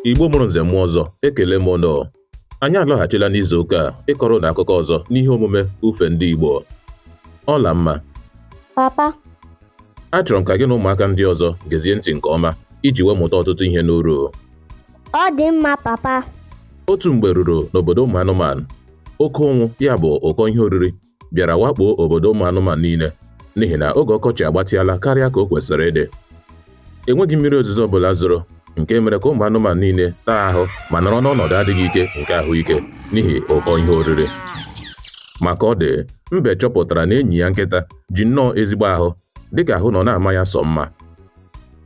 Igbo mụrụ nze mmụọ ọzọ, ekele m ụnụ. Anyị alọghachila n'izu ụka a ịkọrọ ụnụ akụkọ ọzọ n'ihe omume ufe ndị Igbo. Ọla mma. Papa, Achọrọ m ka gị na ụmụaka ndị ọzọ gezie ntị nke ọma iji wee mụta ọtụtụ ihe n'uru. ọ dị mma papa. Otu mgbe ruru n'obodo ụmụ anụmanụ, oke ụnwụ ya bụ ụkọ ihe oriri bịara wakpo obodo ụmụ anụmanụ niile n'ihi na oge ọkọchị agbatịala karịa ka o kwesịrị ịdị. Enweghị mmiri ozuzo ọbụla zoro nke mere ka ụmụ anụmanụ niile taa ahụ ma nọrọ n'ọnọdụ adịghị ike nke ahụike n'ihi ụkọ ihe oriri. Maka ọ dị, Mbe chọpụtara na enyi ya nkịta ji nnọọ ezigbo ahụ dịka ahụ nọ na-ama ya sọ mma.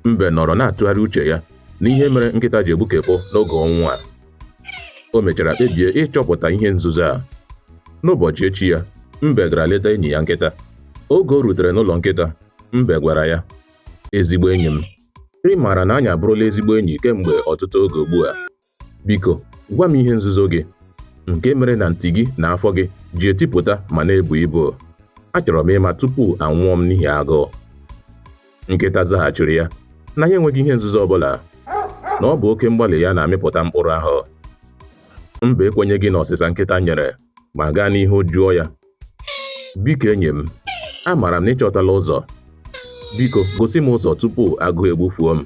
Mbe nọrọ na-atụgharị uche ya n'ihe mere nkịta ji egbukepụ n'oge ọnwụ a. O mechara kpebie ịchọpụta ihe nzuzo a. N'ụbọchị echi ya, Mbe gara leta enyi ya nkịta. Oge o rutere n'ụlọ nkịta, Mbe gwara ya, "Ezigbo enyi m, ị maara na anyị abụrụla ezigbo enyi kemgbe ọtụtụ oge ugbu a. Biko, gwa m ihe nzuzo gị nke mere na ntị gị na afọ gị ji etipụta ma na-ebu ibu. Achọrọ m ịma tupu anwụọ m n'ihi agụụ." Nkịta zaghachiri ya na ya enweghị ihe nzuzo ọbụla, na ọ bụ oke mgbalị ya na-amịpụta mkpụrụ ahụ. Mbe ekwenyeghị na ọsịsa nkịta nyere ma gaa n'ihu jụọ ya, "Biko enyi m, amaara m na ị chọtala ụzọ. Biko gosi m ụzọ tupu agụụ egbufuo m."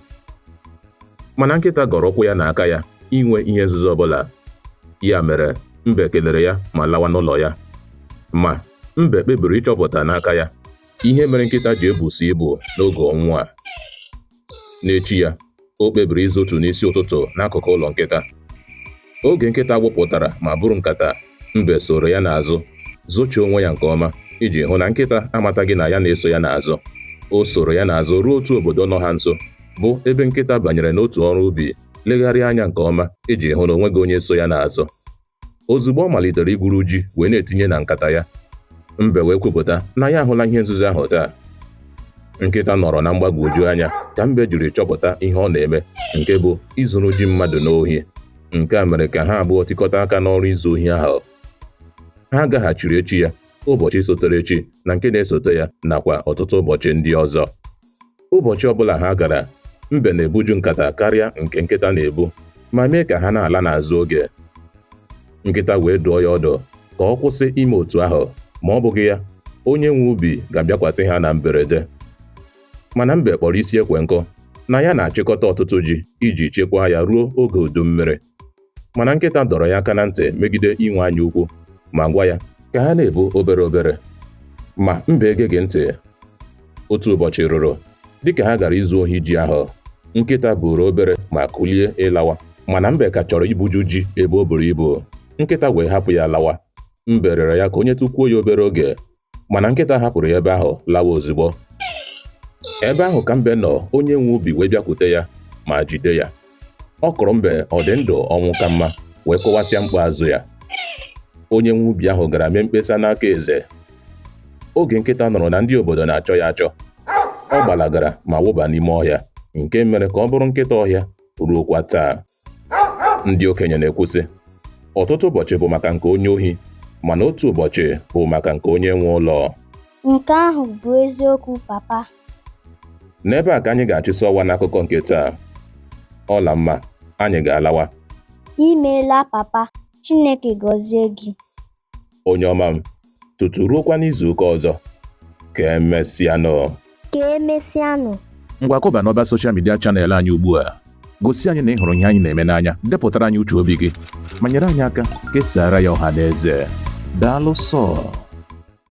Mana nkịta gọrọ ụkwụ ya n'aka ya inwe ihe nzuzo ọbụla. Ya mere, Mbe kelere ya ma lawa n'ụlọ ya. Ma Mbe kpebiri ịchọpụta n'aka ya ihe mere nkịta ji ebusi ibu n'oge ọnwụ a. N'echi ya, o kpebiri izotu n'isi ụtụtụ n'akụkụ ụlọ nkịta. Oge nkịta gbụpụtara ma buru nkata, Mbe soro ya n'azụ, zochie onwe ya nke ọma iji hụ na nkịta amataghị na ya na-eso ya n'azụ. O soro ya n'azụ ruo otu obodo nọ ha nso, bụ ebe nkịta banyere n'otu ọrụ ubi legharịa anya nke ọma iji hụ na onweghị onye so ya n'azụ. Ozugbo ọ malitere igwuru ji wee na-etinye na nkata ya, Mbe wee kwupụta na ya ahụla ihe nzuzo ahụ taa. Nkịta nọrọ na mgbagwoju anya ka Mbe jiri chọpụta ihe ọ na-eme, nke bụ izuru ji mmadụ n'ohi. Nke a mere ka ha abụọ tikọta aka n'ọrụ izu ohi ahụ. Ha gaghachiri echi ya, ụbọchị sotere echi na nke na-esote ya nakwa ọtụtụ ụbọchị ndị ọzọ. Ụbọchị ọbụla ha gara, Mbe na-ebuju nkata karịa nke nkịta na-ebu ma mee ka ha na-ala n'azụ oge. Nkịta wee dụọ ya ọdụ ka ọ kwụsị ime otu ahụ, ma ọ bụghị ya, onye nwe ubi ga-abịakwasị ha na mberede. Mana Mbe kpọrọ isi ekwe nkọ na ya na-achịkọta ọtụtụ ji iji chekwaa ya ruo oge udu mmiri. Mana nkịta dọrọ ya aka na ntị megide inwe anya ukwu ma gwa ya ka ha na-ebu obere obere. Ma Mbe egeghị ntị. Otu ụbọchị rụrụ, dịka ha gara izu ohi ji ahụ, nkịta buru obere ma kulie ịlawa, mana Mbe ka chọrọ ibuju ji ebe o buru ibu. Nkịta wee hapụ ya lawa. Mbe rịọrọ ya ka onye tụkwuo ya obere oge, mana nkịta hapụrụ ya ebe ahụ lawa ozugbo. Ebe ahụ ka Mbe nọ, onye nwe ubi wee bịakwute ya ma jide ya. Ọ kụrụ Mbe ọ dị ndụ ọnwụ ka mma wee kọwasịa mkpu azụ ya. Onye nwe ubi ahụ gara mee mkpesa n'aka eze. Oge nkịta nọrọ na ndị obodo na-achọ ya achọ, ọ gbalagara ma wụba n'ime ọhịa, nke mere ka ọ bụrụ nkịta ọhịa ruokwa taa. Ndị okenye na-ekwusị, ọtụtụ ụbọchị bụ maka nke onye ohi, mana otu ụbọchị bụ maka nke onye nwe ụlọ. Nke ahụ bụ eziokwu papa. N'ebe a ka anyị ga-achịsị ọwa n'akụkọ nke taa. Ọla mma, anyị ga-alawa. Imeela papa, Chineke gọzie gị. Onye ọma m, tutu ruokwa n'izu ụka ọzọ, ka emesịanụ. Ka emesịanụ. Ngwa kụba n'ọba soshal midia chanel anyị ugbu a. Gosi anyị na ị hụrụ ihe anyị na-eme n'anya, depụtara anyị uche obi gị, ma nyere anyị aka kesara ya ọha na eze. Daalụ sọ.